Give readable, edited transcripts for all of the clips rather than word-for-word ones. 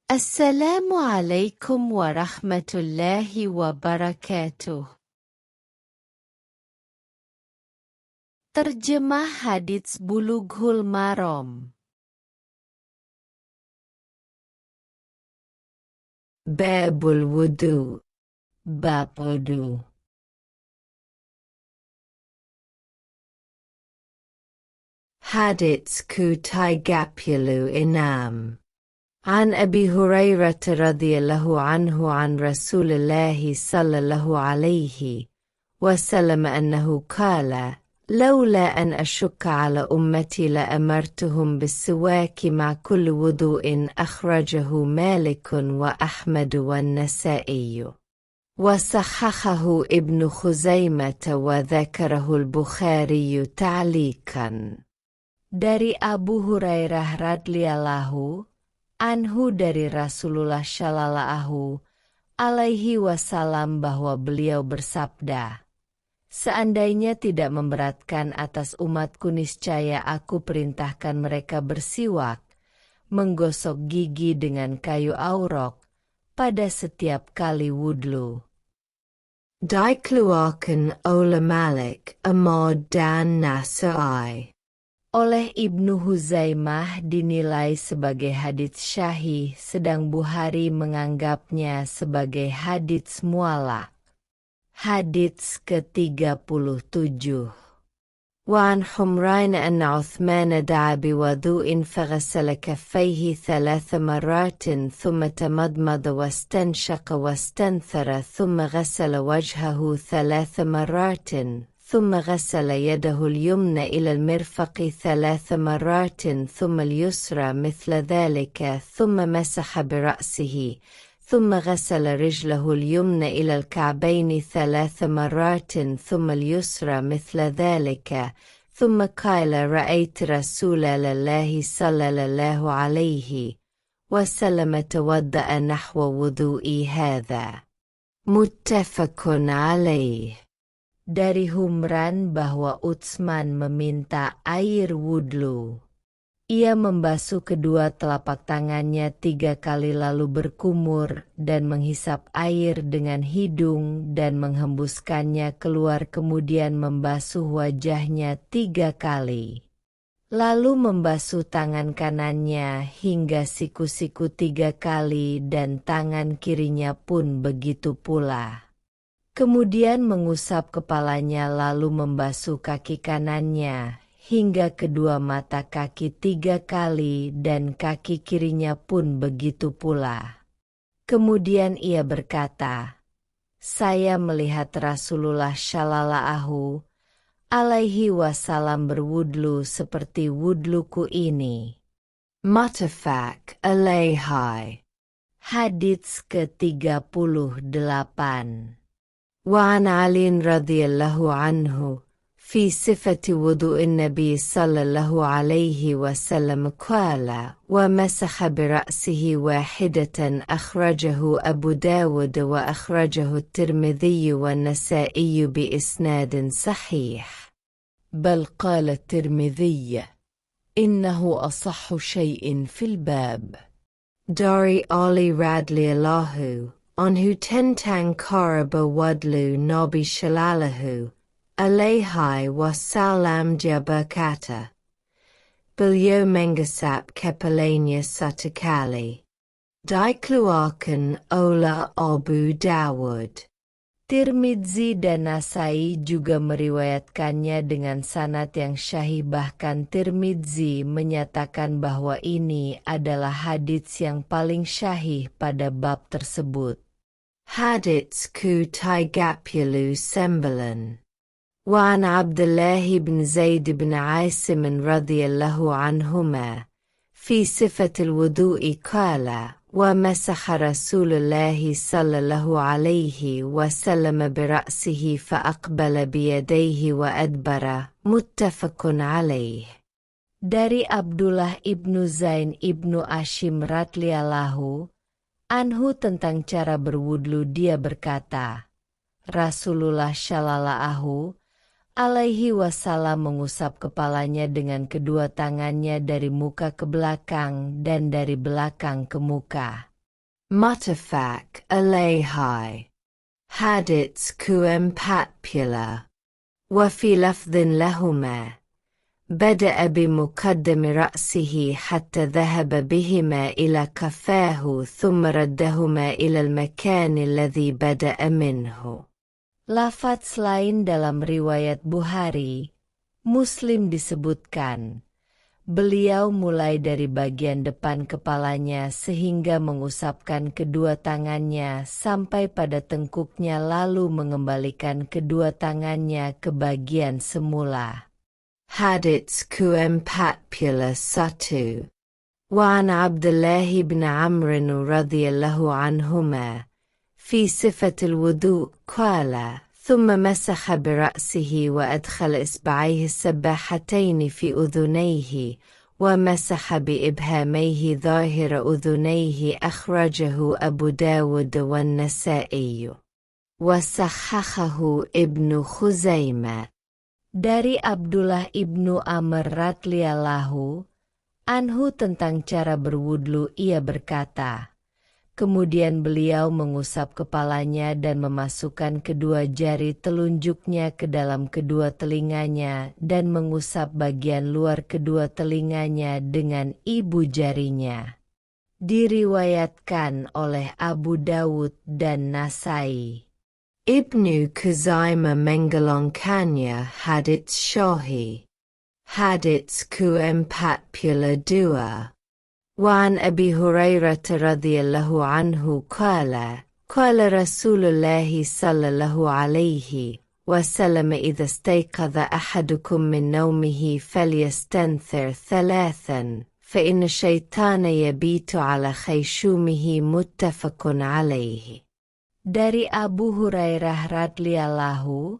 Assalamualaikum warahmatullahi wabarakatuh. Terjemah Hadits Bulughul Maram. Babul Wudu. Bab wudu. Hadits ku 36 عن أبي هريرة رضي الله عنه عن رسول الله صلى الله عليه وسلم أنه قال لولا أن أشك على أمتي لأمرتهم بالسواك مع كل وضوء أخرجه مالك وأحمد والنسائي وصححه ابن خزيمة وذكره البخاري تعليقا. Dari Abu Hurairah radhiyallahu anhu dari Rasulullah shallallahu alaihi wasallam bahwa beliau bersabda, seandainya tidak memberatkan atas umatku niscaya aku perintahkan mereka bersiwak, menggosok gigi dengan kayu aurok pada setiap kali wudhu. Dikeluarkan oleh Malik Ahmad dan Nasa'i. Oleh Ibnu Huzaimah dinilai sebagai hadits syahih, sedang Bukhari menganggapnya sebagai hadits mu'allaq. Hadits ke-37. Wa an Humrain anna Uthman da'a biwudu'in faghasala kaffayhi 3 marratin thumma tamadmada wastanshaqa wastanthara thumma ghasala wajhahu 3 marratin ثم غسل يده اليمنى إلى المرفق 3 مرات ثم اليسرى مثل ذلك ثم مسح برأسه ثم غسل رجله اليمنى إلى الكعبين 3 مرات ثم اليسرى مثل ذلك ثم قال رأيت رسول الله صلى الله عليه وسلم توضأ نحو وضوئي هذا. متفق عليه. Dari Humran bahwa Utsman meminta air wudhu. Ia membasuh kedua telapak tangannya 3 kali lalu berkumur dan menghisap air dengan hidung dan menghembuskannya keluar, kemudian membasuh wajahnya 3 kali. Lalu membasuh tangan kanannya hingga siku-siku 3 kali dan tangan kirinya pun begitu pula. Kemudian mengusap kepalanya lalu membasuh kaki kanannya hingga kedua mata kaki 3 kali dan kaki kirinya pun begitu pula. Kemudian ia berkata, saya melihat Rasulullah shallallahu alaihi wasallam berwudhu seperti wudhuku ini. Muttafaq alaihi. Hadits ke-38. وعن علي رضي الله عنه في صفة وضوء النبي صلى الله عليه وسلم قال ومسح برأسه 1 أخرجه أبو داود وأخرجه الترمذي والنسائي بإسناد صحيح بل قال الترمذي إنه أصح شيء في الباب. Dari Ali radhiyallahu anhu tentang cara berwudhu Nabi Shallallahu alaihi wasallam dia berkata, beliau mengusap kepalanya 1 kali. Dikeluarkan oleh Abu Dawud. Tirmidzi dan Nasai juga meriwayatkannya dengan sanad yang syahih, bahkan Tirmidzi menyatakan bahwa ini adalah hadits yang paling syahih pada bab tersebut. Hadits ku-39. Wa an Abdullah bin Zaid bin Asim radhiyallahu anhuma fi sifatil wudu'i qala wa masaha Rasulullah sallallahu alaihi wasallam bira'sihi fa aqbala biyadayhi wa adbara. Muttafaqun alaih. Dari Abdullah ibnu Zain ibnu Ashim radhiyallahu anhu tentang cara berwudhu, dia berkata, Rasulullah shallallahu alaihi wasallam mengusap kepalanya dengan kedua tangannya dari muka ke belakang dan dari belakang ke muka. متفق عليه حديث كومباتبيلا. وفي لفظ لهما بدأ بمقدم رأسه حتى ذهب بهما إلى كفاه ثم ردهما إلى المكان الذي بدأ منه. Lafaz lain dalam riwayat Bukhari, Muslim disebutkan, beliau mulai dari bagian depan kepalanya sehingga mengusapkan kedua tangannya sampai pada tengkuknya lalu mengembalikan kedua tangannya ke bagian semula. Hadits Kuempatpula 1. Wa an Abdullah ibn Amr radhiyallahu anhuma في صفة الوضوء قال ثم مسح برأسه وأدخل إصبعيه السباحتين في أذنيه ومسح بإبهاميه ظاهر أذنيه أخرجه أبو داود والنسائي وصححه ابن خزيمة. Dari Abdullah ibnu Amr radhiyallahu anhu tentang cara berwudhu ia berkata, kemudian beliau mengusap kepalanya dan memasukkan kedua jari telunjuknya ke dalam kedua telinganya dan mengusap bagian luar kedua telinganya dengan ibu jarinya. Diriwayatkan oleh Abu Dawud dan Nasai. Ibnu Khuzaimah menggolongkannya hadits syahih. Hadits Kuempatpula 2. وعن أبي هريرة رضي الله عنه قال قال رسول الله صلى الله عليه وسلم إذا استيقظ أحدكم من نومه فليستنثر 3 فإن الشيطان يبيت على خيشومه متفق عليه. Dari Abu Hurairah radhiyallahu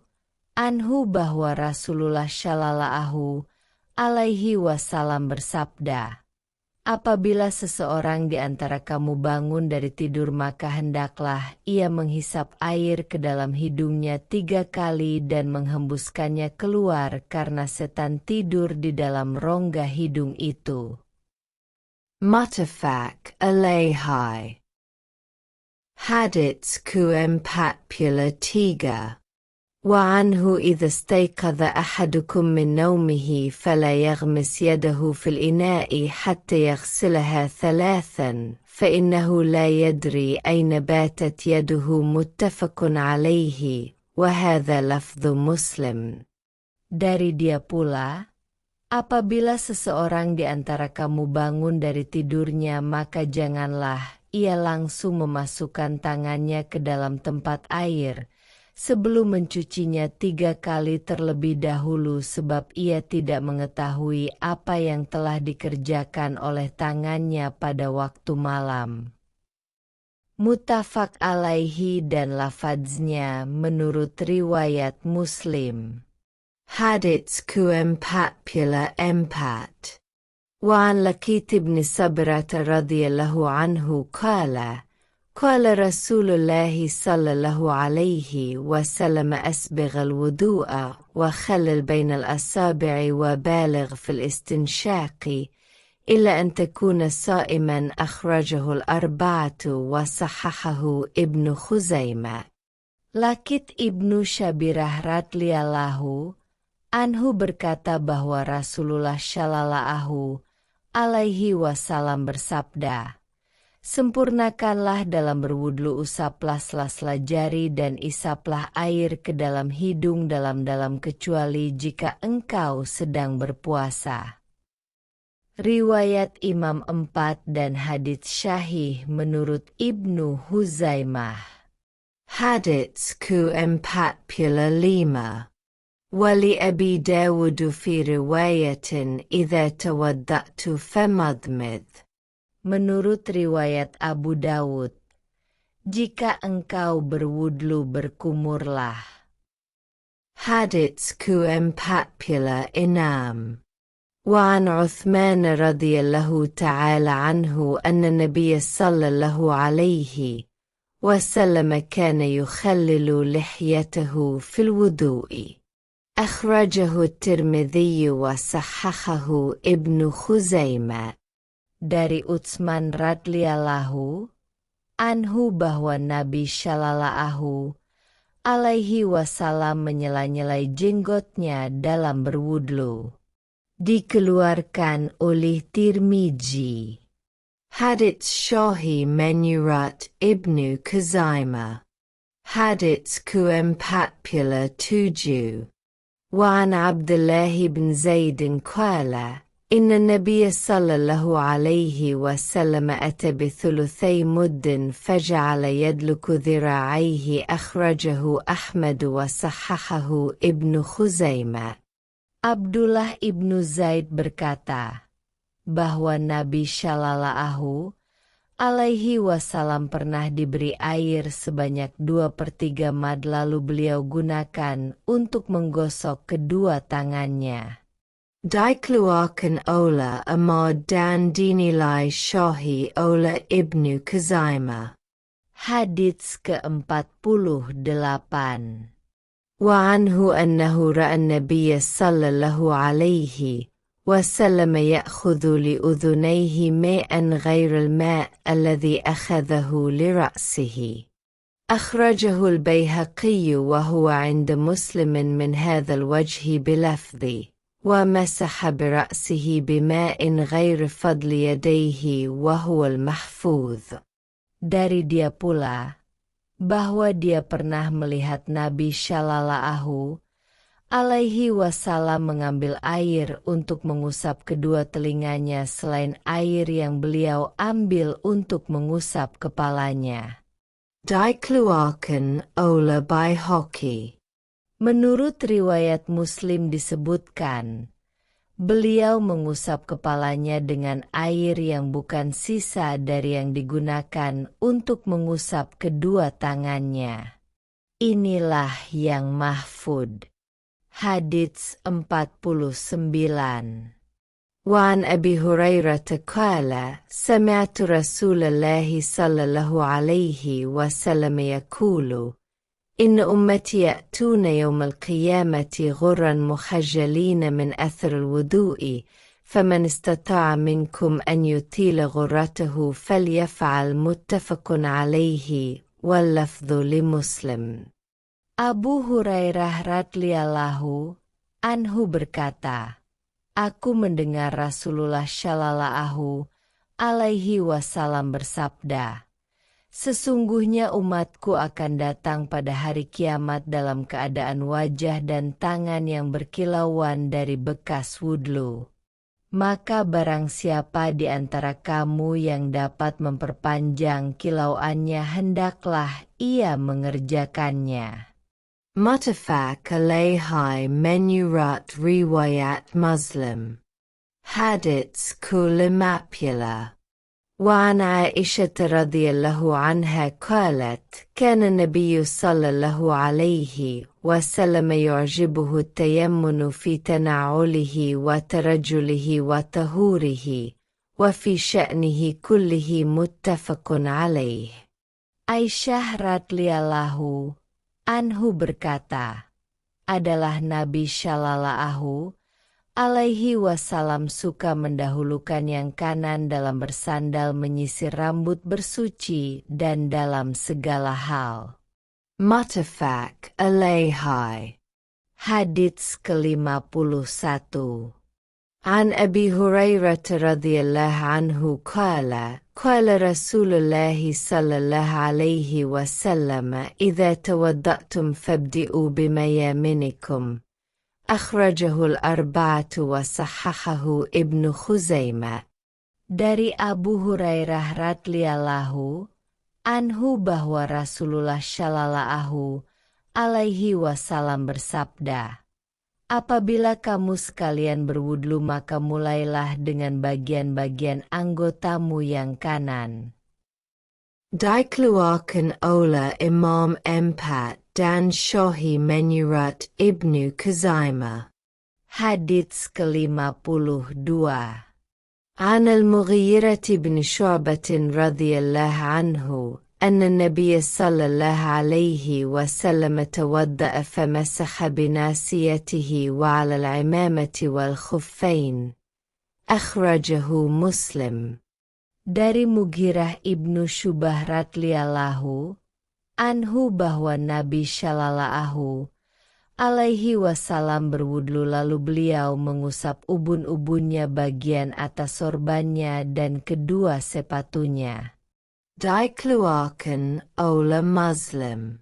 anhu bahwa Rasulullah shallallahu alaihi wasallam bersabda, apabila seseorang di antara kamu bangun dari tidur maka hendaklah ia menghisap air ke dalam hidungnya 3 kali dan menghembuskannya keluar karena setan tidur di dalam rongga hidung itu. Muttafaq alayhi. Hadits Kuempatpula 3. وعنه إذا استيقظ أحدكم من نومه فلا يغمس يده في الإناء حتى يغسلها 3 فإنه لا يدري أين باتت يده متفق عليه وهذا لفظ مسلم. Dari dia pula, apabila seseorang di antara kamu bangun dari tidurnya maka janganlah ia langsung memasukkan tangannya ke dalam tempat air sebelum mencucinya 3 kali terlebih dahulu sebab ia tidak mengetahui apa yang telah dikerjakan oleh tangannya pada waktu malam. Muttafaq alaihi dan lafadznya menurut riwayat Muslim. Hadits Kuempatpula 4. وعن لقيط بن صبرة رضي الله عنه قال رسول الله صلى الله عليه وسلم أسبغ الوضوء وخلل بين الأصابع وبالغ في الاستنشاق إلا أن تكون صائما أخرجه الأربعة وصححه ابن خزيمة. Laqit ibnu Syabirah radhiyallahu anhu berkata bahwa Rasulullah shallallahu alaihi wasallam bersabda, sempurnakanlah dalam berwudhu, usaplah sela-sela jari dan isaplah air ke dalam hidung dalam-dalam kecuali jika engkau sedang berpuasa. Riwayat Imam 4 dan hadits syahih menurut Ibnu Huzaimah. Hadits Kuempatpula 5. Wali Abi Dawud fi riwayatin idza tawadda'tu famadmid. Menurut riwayat Abu Dawud, jika engkau berwudhu berkumurlah. Hadits Kuempatpula 6. وعن عثمان رضي الله تعالى عنه أن النبي صلى الله عليه وسلم كان يخلل لحيته في الوضوء. أخرجه الترمذي وصححه ابن خزيمة. Dari Utsman radhiyallahu anhu bahwa Nabi Shallallahu alaihi wasallam menyela-nyelai jenggotnya dalam berwudhu. Dikeluarkan oleh Tirmidzi. Hadits Sahih Menyurat Ibnu Khuzaimah. Hadits ke-47. Wa an Abdullah bin Zaid qala inna Nabiy sallallahu alaihi wasallam ata bi thuluthay muddin faj'ala yadluku dhira'ayhi akhrajahu Ahmad wa sahahahu Ibnu Khuzaimah. Abdullah ibnu Zaid berkata bahwa Nabi Shallallahu alaihi wasallam pernah diberi air sebanyak 2/3 mad lalu beliau gunakan untuk menggosok kedua tangannya. Dikeluarkan oleh Ahmad dan dinilai Sahih oleh Ibnu Khuzaimah. Hadits ke-48. Wa anhu annahu ra'a an-nabiy sallallahu alaihi wasallam ya'khudhu li udhunayhi ma'an ghayra al-ma' alladhi akhadhahu li ra'sihi. Akhrajahu al-Bayhaqi wa huwa 'inda Muslim min hadha al-wajh bilafdhi wa masaha bi ra'sihi bima'in ghayri fadli yadayhi wa huwa al-mahfuz. Dari dia pula bahwa dia pernah melihat Nabi Shallallahu alaihi wasallam mengambil air untuk mengusap kedua telinganya selain air yang beliau ambil untuk mengusap kepalanya. Dikeluarkan oleh Bayhaqi. Menurut riwayat Muslim disebutkan, beliau mengusap kepalanya dengan air yang bukan sisa dari yang digunakan untuk mengusap kedua tangannya. Inilah yang mahfud. Hadits 49. Wa an Abi Hurairah qala sami'tu Rasulullah sallallahu alaihi wasallam yaqulu إن أمتي يأتون يوم القيامة غرا مخجلين من أثر الوضوء فمن استطاع منكم أن يطيل غرته فليفعل متفق عليه واللفظ لمسلم. Abu Hurairah radhiyallahu anhu berkata, aku mendengar Rasulullah Shallallahu alaihi wasallam bersabda, sesungguhnya umatku akan datang pada hari kiamat dalam keadaan wajah dan tangan yang berkilauan dari bekas wudhu. Maka barang siapa di antara kamu yang dapat memperpanjang kilauannya hendaklah ia mengerjakannya. Muttafaq alaihi menyurat riwayat Muslim. Hadits ke-50. وعن عائشة رضي الله عنها قالت كان النبي صلى الله عليه وسلم يعجبه التيمن في تنعله وترجله وطهوره وفي شأنه كله متفق عليه. Aisyah radhiyallahu anhu berkata, adalah Nabi Shallallahu alaihi wasallam suka mendahulukan yang kanan dalam bersandal menyisir rambut bersuci dan dalam segala hal. Muttafaq alaihi. Hadits ke-51. An Abi Hurairah radhiyallahu anhu qala qala Rasulullah sallallahu alaihi wasallam idza tawadda'tum fabdi'u bimayaminikum. Akhrajahul arba'atu wa sahahahu Ibnu Khuzaimah. Dari Abu Hurairah radhiyallahu anhu bahwa Rasulullah Shallallahu alaihi wasallam bersabda, apabila kamu sekalian berwudhu maka mulailah dengan bagian-bagian anggotamu yang kanan. Dikeluarkan oleh Imam Empat dan Sahih Menyurat Ibnu Khuzaimah. Hadits ke-52. An al-Mughirah bin Syu'bah radhiyallahu anhu anna an-nabiy sallallahu alaihi wasallam tawadda'a famasakha binasiyatihi wa 'ala al-'imamati wal khuffain. Akhrajahu Muslim. Dari Mughirah ibnu Syubah radhiyallahu anhu bahwa Nabi Shallallahu alaihi wasallam berwudhu lalu beliau mengusap ubun-ubunnya bagian atas sorbannya dan kedua sepatunya. Dikeluarkan oleh Muslim.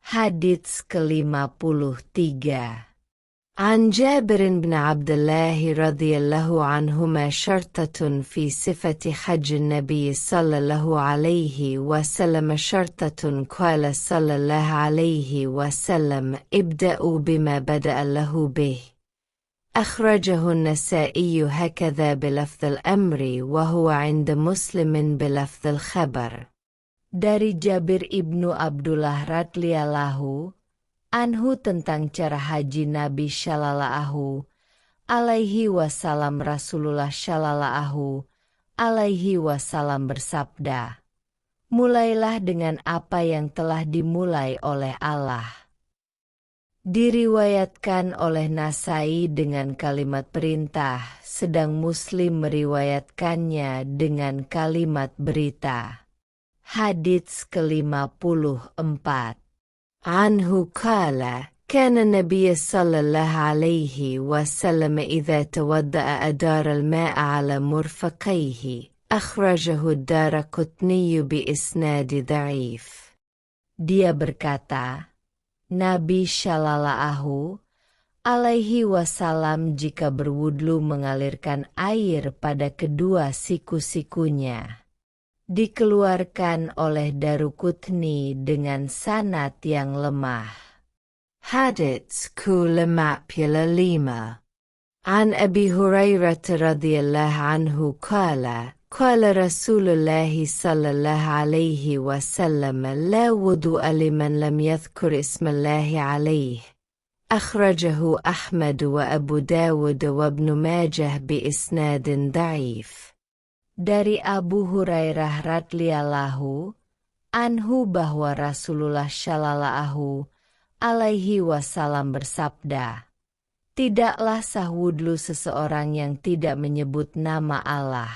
Hadits ke-53. عن جابر بن عبد الله رضي الله عنهما شرطة في صفة حج النبي صلى الله عليه وسلم شرطة قال صلى الله عليه وسلم ابدأوا بما بدأ الله به. أخرجه النسائي هكذا بلفظ الأمر وهو عند مسلم بلفظ الخبر. Dari Jabir ibnu Abdullah radhiyallahu anhu tentang cara haji Nabi Shallallahu alaihi wasallam, Rasulullah Shallallahu alaihi wasallam bersabda, mulailah dengan apa yang telah dimulai oleh Allah. Diriwayatkan oleh Nasai dengan kalimat perintah, sedang Muslim meriwayatkannya dengan kalimat berita. Hadits ke-54. عنه قال كان النبي صلى الله عليه وسلم إذا تودأ أدار الماء على مرفقيه. أخرجه الدارقطني بإسناد ضعيف. Dia berkata, Nabi Shallallahu alaihi wasallam jika berwudhu mengalirkan air pada kedua siku-sikunya. Dikeluarkan oleh Daruqutni dengan sanad yang lemah. Hadits ke-55. An Abi Hurairah radhiyallahu anhu qala Rasulullah sallallahu alaihi wasallam la wudu'a liman lam yadhkur ismallahi alaihi. Akhrajahu Ahmad wa Abu Dawud wa Ibnu Majah bi isnadin dha'if. Dari Abu Hurairah radhiyallahu anhu bahwa Rasulullah Shallallahu alaihi wasallam bersabda, tidaklah sah wudhu seseorang yang tidak menyebut nama Allah.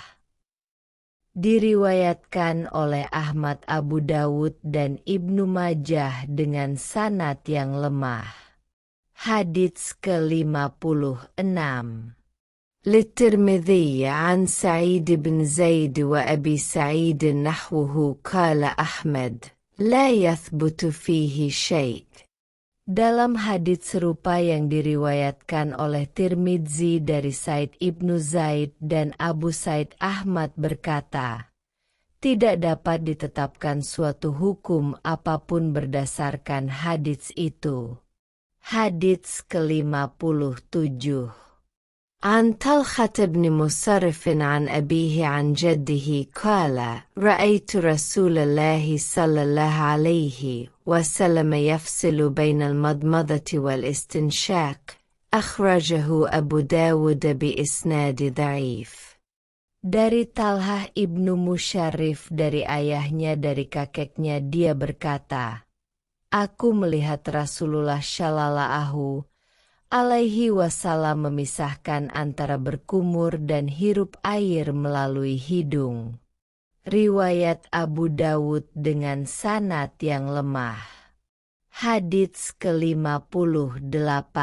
Diriwayatkan oleh Ahmad, Abu Dawud dan Ibnu Majah dengan sanad yang lemah. Hadits ke-56. للترمذي عن سعيد بن زيد وأبي سعيد نحوه قال أحمد لا يثبت فيه شيء. Dalam hadits serupa yang diriwayatkan oleh Tirmidzi dari Said ibnu Zaid dan Abu Said, Ahmad berkata, tidak dapat ditetapkan suatu hukum apapun berdasarkan hadits itu. Hadits ke-57. عن طلحة بن مصرف عن أبيه عن جده قال رأيت رسول الله صلى الله عليه وسلم يفصل بين المضمضة والاستنشاق. أخرجه أبو داود بإسناد ضعيف. Dari Talhah ibnu Musyarrif dari ayahnya dari kakeknya dia berkata, aku melihat Rasulullah Shallallahu alaihi wasallam memisahkan antara berkumur dan hirup air melalui hidung. Riwayat Abu Dawud dengan sanad yang lemah. Hadits ke-58.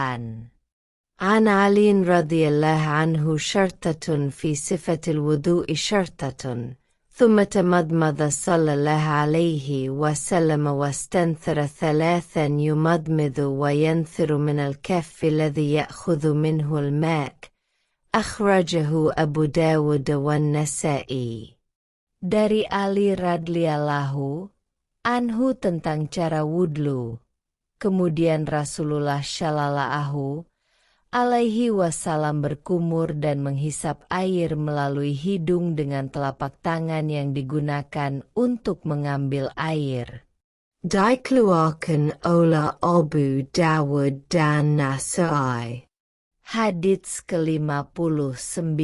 An Ali radhiyallahu anhu syartatun fi sifatil wudu'i syartatun. ثم تمضمض صلى الله عليه وسلم واستنثر ثلاثا يمضمض وينثر من الكف الذي يأخذ منه الماء. أخرجه أبو داود والنسائي. Dari Ali radhiyallahu anhu tentang cara wudhu. Kemudian Rasulullah Shallallahu alaihi wasallam berkumur dan menghisap air melalui hidung dengan telapak tangan yang digunakan untuk mengambil air. Dikeluarkan oleh Abu Dawud dan Nasai. Hadits ke-59.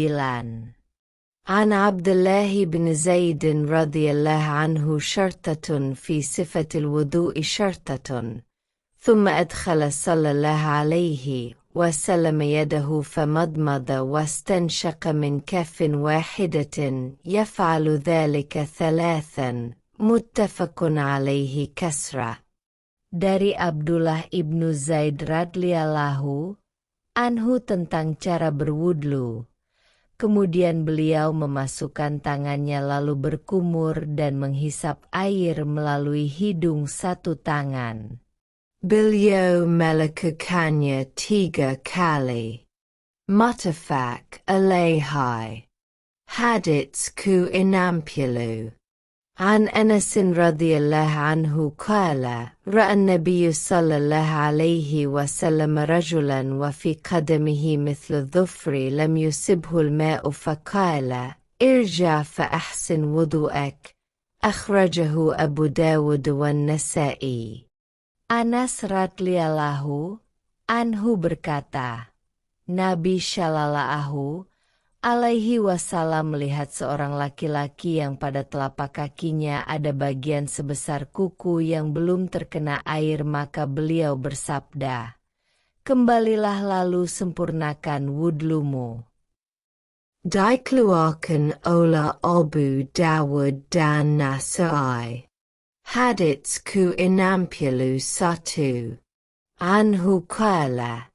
An Abdullah bin Zaid radhiyallahu anhu syartatun fi sifatil wudu'i syartatun. ثم أدخل صلى الله عليه وسلم يده فمضمض واستنشق من كف واحدة يفعل ذلك 3 متفق عليه كسرة. Dari Abdullah ibnu Zaid radhiyallahu anhu tentang cara berwudlu. Kemudian beliau memasukkan tangannya lalu berkumur dan menghisap air melalui hidung satu tangan. Beliau melakukannya 3 kali. Muttafaq alaihi. Hadits ke-60. عن أنس رضي الله عنه قال: رأى النبي صلى الله عليه وسلم رجلا وفي قدمه مثل الظفر لم يصبه الماء فقال: ارجع فأحسن وضوءك. أخرجه أبو داود والنسائي. Anas radhiyallahu anhu berkata, Nabi Shallallahu alaihi wasallam melihat seorang laki-laki yang pada telapak kakinya ada bagian sebesar kuku yang belum terkena air, maka beliau bersabda, kembalilah lalu sempurnakan wudlumu. Dikeluarkan oleh Abu Dawud dan Nasai. Hadits ke-61. Anhu qala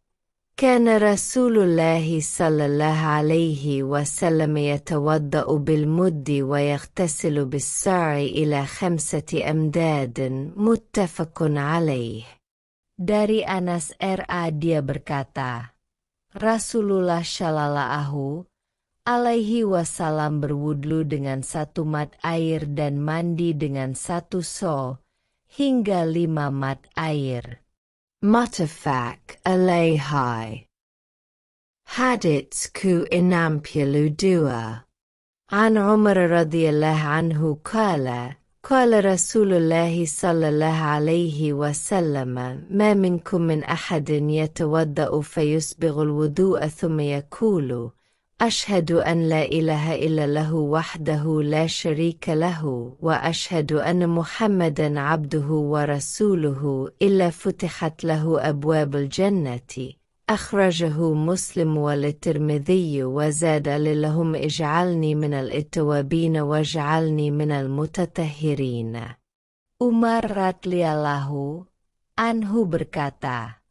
كان رسول الله صلى الله عليه وسلم يتوضأ بالمد ويغتسل بالساع إلى 5 أمداد متفق عليه. Dari Anas R.A. dia berkata, Rasulullah Shallallahu alaihi wasallam berwudlu dengan 1 mat air dan mandi dengan 1 so hingga 5 mat air. Muttafaq alaihi. Hadits ke-62. An Umar radhiyallahu anhu qala قال رسول الله صلى الله عليه وسلم ما منكم من أحد يتوضأ فيسبغ الوضوء ثم يقول أشهد أن لا إله إلا له وحده لا شريك له وأشهد أن محمدا عبده ورسوله إلا فتحت له أبواب الجنة. أخرجه مسلم والترمذي وزاد لهم اجعلني من التوابين واجعلني من المتطهرين. Umar radhiyallahu anhu berkata,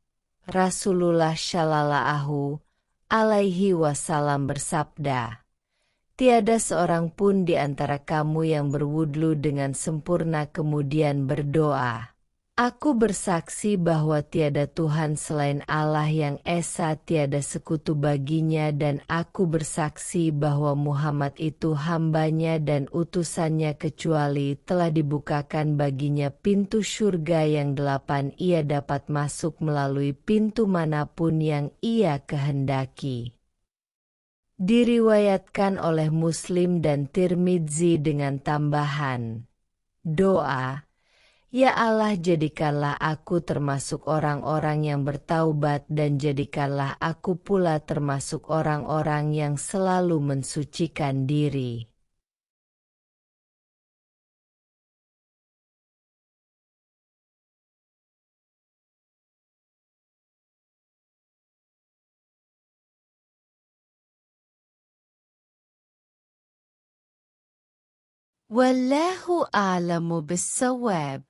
Rasulullah Shallallahu alaihi wasallam bersabda, tiada seorang pun di antara kamu yang berwudlu dengan sempurna kemudian berdoa, Aku bersaksi bahwa tiada Tuhan selain Allah yang Esa, tiada sekutu baginya, dan aku bersaksi bahwa Muhammad itu hambanya dan utusannya, kecuali telah dibukakan baginya pintu surga yang 8, ia dapat masuk melalui pintu manapun yang ia kehendaki. Diriwayatkan oleh Muslim dan Tirmidzi dengan tambahan doa, Ya Allah, jadikanlah aku termasuk orang-orang yang bertaubat dan jadikanlah aku pula termasuk orang-orang yang selalu mensucikan diri. Wallahu a'lamu bis-shawab.